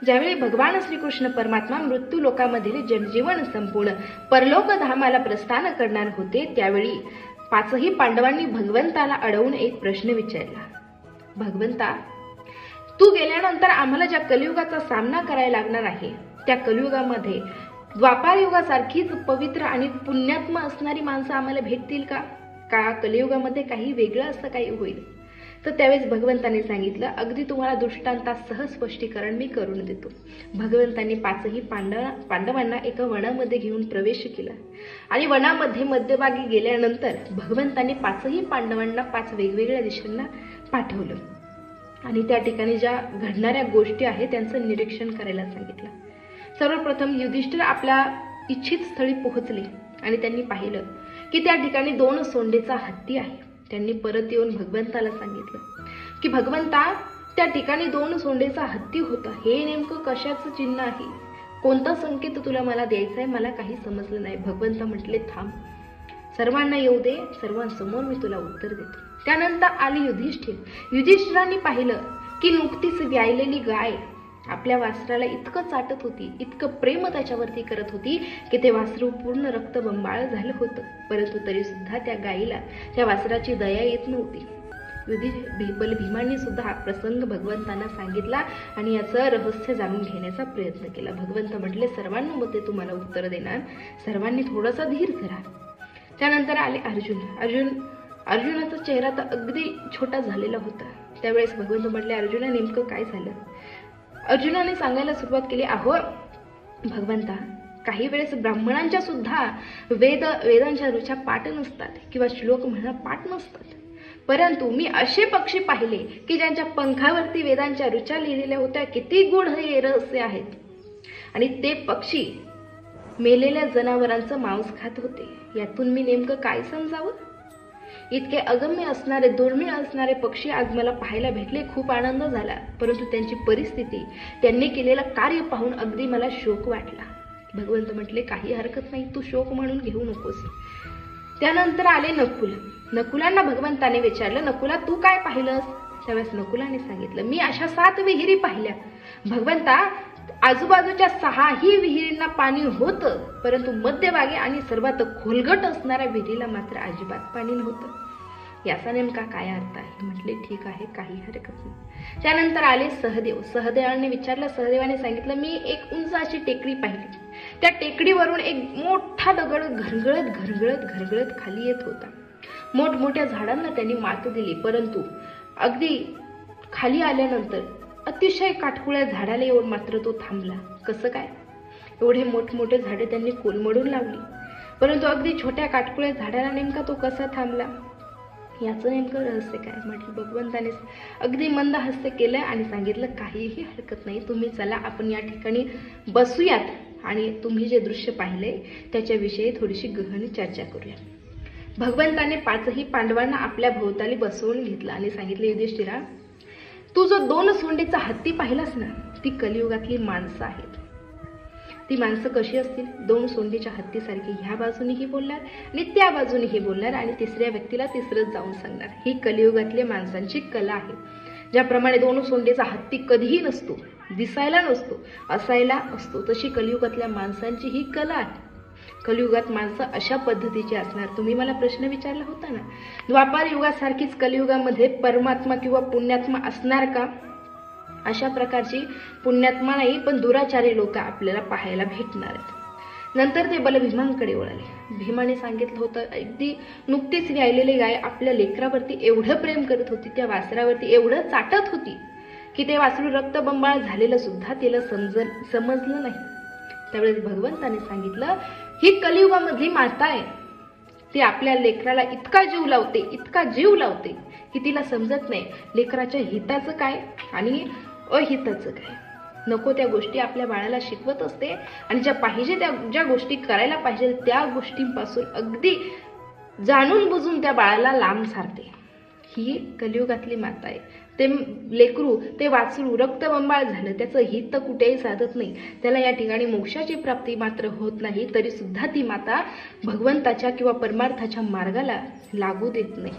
ज्यावेळी भगवान श्रीकृष्ण परमात्मा मृत्यू लोकामधील जनजीवन संपूर्ण परलोक धामाला प्रस्थान करणार होते, त्यावेळी पाचही पांडवांनी भगवंताला अडवून एक प्रश्न विचारला. भगवंता, तू गेल्यानंतर आम्हाला ज्या कलियुगाचा सामना करायला लागणार आहे, त्या कलियुगामध्ये द्वापार युगासारखीच पवित्र आणि पुण्यात्मा असणारी माणसं आम्हाला भेटतील का? का कलियुगामध्ये काही वेगळं असं काही होईल? तर त्यावेळेस भगवंताने सांगितलं, अगदी तुम्हाला दृष्टांतासह स्पष्टीकरण मी करून देतो. भगवंतांनी पाचही पांडवांना एका वनामध्ये घेऊन प्रवेश केला आणि वनामध्ये मध्यभागी गेल्यानंतर भगवंतांनी पाचही पांडवांना 5 वेगवेगळ्या दिशांना पाठवलं आणि त्या ठिकाणी ज्या घडणाऱ्या गोष्टी आहेत त्यांचं निरीक्षण करायला सांगितलं. सर्वप्रथम युधिष्ठिर आपल्या इच्छित स्थळी पोहोचले आणि त्यांनी पाहिलं की त्या ठिकाणी 2 सोंडेचा हत्ती आहे. त्यांनी परत येऊन भगवंताला सांगितलं की भगवंता, त्या ठिकाणी 2 सोंडेचा हत्ती होता, हे नेमकं कशाचं चिन्ह आहे? कोणता संकेत तुला मला द्यायचा आहे? मला काही समजलं नाही. भगवंत म्हटले, थांब, सर्वांना येऊ दे, सर्वांसमोर मी तुला उत्तर देतो. त्यानंतर आली युधिष्ठिर. युधिष्ठिरांनी पाहिलं की नुकतीच व्यायलेली गाय आपल्या वासराला इतकं चाटत होती, इतकं प्रेम त्याच्यावरती करत होती की ते वासरू पूर्ण रक्तबंबाळ झालं होतं. परंतु तरी सुद्धा त्या गायीला, त्या वासराची दया येत नव्हती. भीमांनी सुद्धा हा प्रसंग भगवंतांना सांगितला आणि याचं रहस्य जाणून घेण्याचा प्रयत्न केला. भगवंत म्हटले, सर्वांमध्ये तुम्हाला उत्तर देणार, सर्वांनी थोडासा धीर धरा. त्यानंतर आले अर्जुनाचा चेहरा तर अगदी छोटा झालेला होता. त्यावेळेस भगवंत म्हटले, अर्जुना, नेमकं काय झालं? अर्जुनाने सांगायला सुरुवात केली, अहो भगवंता, काही वेळेस ब्राह्मणांच्या सुद्धा वेदांच्या ऋचा पाठ नसतात किंवा श्लोक म्हणा पाठ नसतात, परंतु मी असे पक्षी पाहिले की ज्यांच्या पंखावरती वेदांच्या ऋचा लिहिलेल्या होत्या. किती गूढ हे रहस्य आहेत. आणि ते पक्षी मेलेल्या जनावरांचं मांस खात होते. यातून मी नेमकं काय समजावं? इतके अगम्य असणारे, दुर्मिळ असणारे पक्षी आज मला पाहायला भेटले. खूप आनंद झाला, परंतु त्यांची परिस्थिती, त्यांनी केलेलं कार्य पाहून अगदी मला शोक वाटला. भगवंत म्हटले, काही हरकत नाही, तू शोक म्हणून घेऊ नकोस. त्यानंतर आले नकुल. नकुलांना भगवंताने विचारलं, नकुला, तू काय पाहिलंस? त्यावेळेस नकुलाने सांगितलं, मी अशा 7 विहिरी पाहिल्या. भगवंता, आजूबाजूच्या 6ही विहिरींना पाणी होतं, परंतु मध्यभागी आणि सर्वात खोलगट असणाऱ्या विहिरीला मात्र अजिबात पाणी नव्हतं. याचा नेमका काय अर्थ आहे? म्हटले, ठीक आहे, काही हरकत नाही. त्यानंतर आले सहदेव. सहदेवाने विचारलं. सहदेवाने सांगितलं, मी एक उंच अशी टेकडी पाहिली. त्या टेकडीवरून एक मोठा दगड घरगळत खाली येत होता. मोठमोठ्या झाडांना त्यांनी मात दिली, परंतु अगदी खाली आल्यानंतर अतिशय काटकुळ्या झाडाला येऊन मात्र तो थांबला. कसं काय? एवढे मोठमोठे झाडे त्यांनी कोलमडून लावली, परंतु अगदी छोट्या काटकुळ्या झाडाला नेमका तो कसा थांबला? याचं नेमकं रहस्य काय? म्हटलं. भगवंताने अगदी मंद हास्य केलं आणि सांगितलं, काहीही हरकत नाही, तुम्ही चला, आपण या ठिकाणी बसूयात आणि तुम्ही जे दृश्य पाहिले त्याच्याविषयी थोडीशी गहन चर्चा करूया. भगवंताने 5ही पांडवांना आपल्या भोवताली बसवून घेतलं आणि सांगितलं, युधिष्ठिरा, तू जो 2 सोंडेचा हत्ती पाहिलास ना, ती कलियुगातली माणसं आहेत. ती माणसं कशी असतील? 2 सोंडेच्या हत्तीसारखी ह्या बाजूनेही बोलणार आणि त्या बाजूनेही बोलणार आणि तिसऱ्या व्यक्तीला तिसरंच जाऊन सांगणार. ही कलियुगातल्या माणसांची कला आहे. ज्याप्रमाणे 2 सोंडेचा हत्ती कधीही नसतो, दिसायला नसतो, असायला असतो, तशी कलियुगातल्या माणसांची ही कला आहे. कलियुगात माणसं अशा पद्धतीची असणार. तुम्ही मला प्रश्न विचारला होता ना, द्वापार युगासारखीच कलियुगामध्ये परमात्मा किंवा पुण्यात्मा असणार का? अशा प्रकारची पुण्यात्मा नाही, पण दुराचारी लोक आपल्याला पाहायला भेटणार आहेत. नंतर ते बलभीमांकडे वळाले. भीमाने सांगितलं होतं, अगदी नुकतीच व्यायलेली गाय आपल्या लेकरावरती एवढं प्रेम करत होती, त्या वासरावरती एवढं चाटत होती की ते वासरू रक्तबंबाळ झालेलं सुद्धा तिला समजलं नाही. त्यावेळेस भगवंताने सांगितलं, ही कलियुगामधली माता आहे. ती आपल्या लेकराला इतका जीव लावते की तिला समजत नाही लेकराच्या हिताचं काय आणि अहिताचं काय. नको त्या गोष्टी आपल्या बाळाला शिकवत असते आणि ज्या गोष्टी करायला पाहिजे त्या गोष्टींपासून अगदी जाणून बुजून त्या बाळाला लांब सारते. ही कलियुगातली माता आहे. ते लेकरू, ते वासरू रक्तबंबाळ झालं, त्याचं हित तर कुठेही साधत नाही, त्याला या ठिकाणी मोक्षाची प्राप्ती मात्र होत नाही, तरी सुद्धा ती माता भगवंताच्या किंवा परमार्थाच्या मार्गाला लागू देत नाही.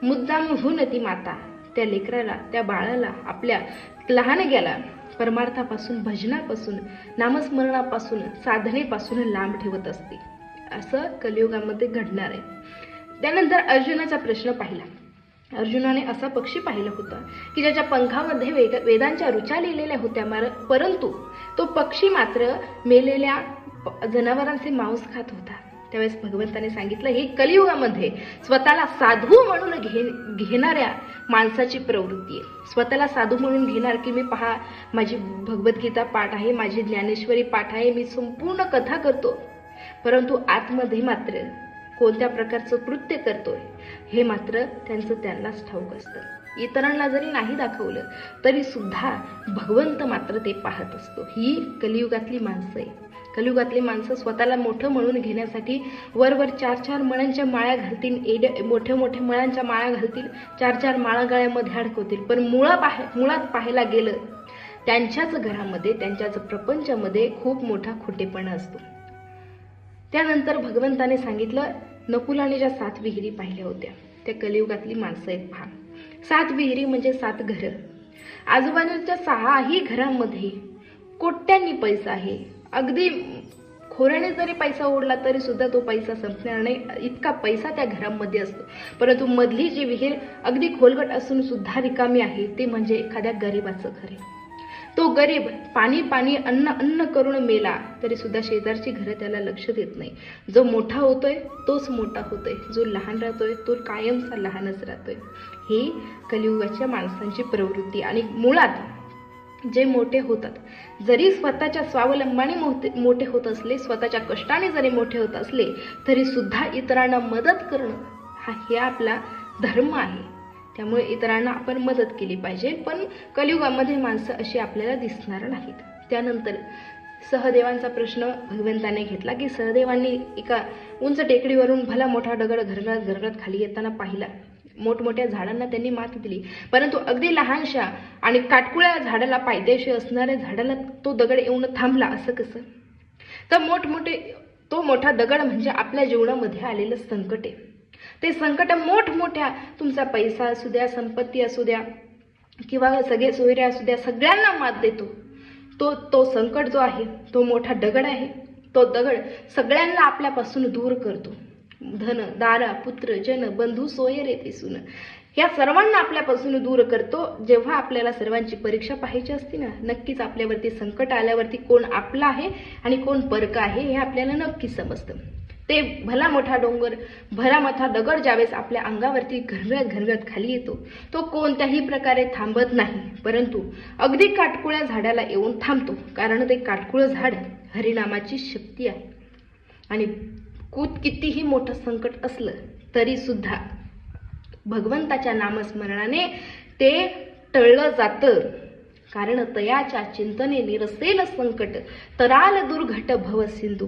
मुद्दाम होऊन ती माता त्या लेकराला, त्या बाळाला, आपल्या लहानग्याला परमार्थापासून, भजनापासून, नामस्मरणापासून, साधनेपासून लांब ठेवत असते. असं कलियुगामध्ये घडणार आहे. त्यानंतर अर्जुनाचा प्रश्न पाहिला. अर्जुनाने असा पक्षी पाहिला होता की ज्याच्या पंखामध्ये वेदांच्या ऋचा लिहिलेल्या होत्या, परंतु तो पक्षी मात्र मेलेल्या जनावरांचे मांस खात होता. त्यावेळेस भगवंताने सांगितलं, हे कलियुगामध्ये स्वतःला साधू म्हणून घेणाऱ्या माणसाची प्रवृत्ती आहे. स्वतःला साधू म्हणून घेणार की मी पहा, माझी भगवद्गीता पाठ आहे, माझी ज्ञानेश्वरी पाठ आहे, मी संपूर्ण कथा करतो, परंतु आतमध्ये मात्र कोणत्या प्रकारचं कृत्य करतोय हे मात्र त्यांनाच ठाऊक असतं. इतरांना जरी नाही दाखवलं तरी सुद्धा भगवंत मात्र ते पाहत असतो. ही कलियुगातली माणसं आहे. कलियुगातली माणसं स्वतःला मोठं म्हणून घेण्यासाठी वरवर 4-4 मळ्यांच्या माळ्या घालतील, मोठ्या मोठ्या मळ्यांच्या माळ्या घालतील, 4-4 माळा गळ्यामध्ये अडकवतील, पण मुळात पाहायला गेलं त्यांच्याच घरामध्ये, त्यांच्याच प्रपंचामध्ये खूप मोठा खोटेपणा असतो. त्यानंतर भगवंताने सांगितलं, नकुलाने ज्या 7 विहिरी पाहिल्या होत्या त्या कलियुगातली माणसं आहेत. पहा, 7 विहिरी म्हणजे 7 घरं. आजूबाजूच्या 6ही घरांमध्ये कोट्यांनी पैसा आहे. अगदी खोऱ्याने जरी पैसा ओढला तरी सुद्धा तो पैसा संपणार नाही, इतका पैसा त्या घरामध्ये असतो. परंतु मधली जी विहीर अगदी खोलगट असून सुद्धा रिकामी आहे ते म्हणजे एखाद्या गरिबाचं घर आहे. तो गरीब पाणी अन्न करून मेला तरी सुद्धा शेजारची घरं त्याला लक्ष देत नाही. जो मोठा होतोय तोच मोठा होतोय, जो लहान राहतोय तो कायमचा लहानच राहतोय. ही कलियुगाच्या माणसांची प्रवृत्ती. आणि मुळात जे मोठे होतात, जरी स्वतःच्या स्वावलंबाने मोठे होत असले, स्वतःच्या कष्टाने जरी मोठे होत असले तरी सुद्धा इतरांना मदत करणं हे आपला धर्म आहे. त्यामुळे इतरांना आपण मदत केली पाहिजे. पण कलियुगामध्ये माणसं अशी आपल्याला दिसणार नाहीत. त्यानंतर सहदेवांचा प्रश्न भगवंताने घेतला की सहदेवांनी एका उंच टेकडीवरून भला मोठा दगड घरघरत खाली येताना पाहिला. मोठमोठ्या झाडांना त्यांनी मात दिली, परंतु अगदी लहानशा आणि काटकुळ्या झाडाला, पायथ्याशी असणाऱ्या झाडाला तो दगड येऊन थांबला. असं कसं? तर तो मोठा दगड म्हणजे आपल्या जीवनामध्ये आलेलं संकट आहे. ते संकट मोठमोठ्या, तुमचा पैसा असू द्या, संपत्ती असू द्या किंवा सगळे सोयरे असू द्या, सगळ्यांना मात देतो. तो संकट जो आहे तो मोठा दगड आहे. तो दगड सगळ्यांना आपल्यापासून दूर करतो. धन, दारा, पुत्र, जन, बंधू, सोयरे, पिसून या सर्वांना आपल्यापासून दूर करतो. जेव्हा आपल्याला सर्वांची परीक्षा पाहायची असते ना, नक्कीच आपल्यावरती संकट आल्यावरती कोण आपला आहे आणि कोण परका आहे हे आपल्याला नक्कीच समजतं. ते भला मोठा डोंगर, भला मोठा दगड ज्यावेळेस आपल्या अंगावरती घरघरत खाली येतो, तो कोणत्याही प्रकारे थांबत नाही, परंतु अगदी काटकुळ्या झाडाला येऊन थांबतो. कारण ते काटकुळं झाड हरिनामाची शक्ती आहे. आणि कितीही मोठं संकट असलं तरी सुद्धा भगवंताच्या नामस्मरणाने ते टळलं जातं. कारण तयाच्या चिंतने निरसेल संकट, तराल दुर्घट भव सिंधू.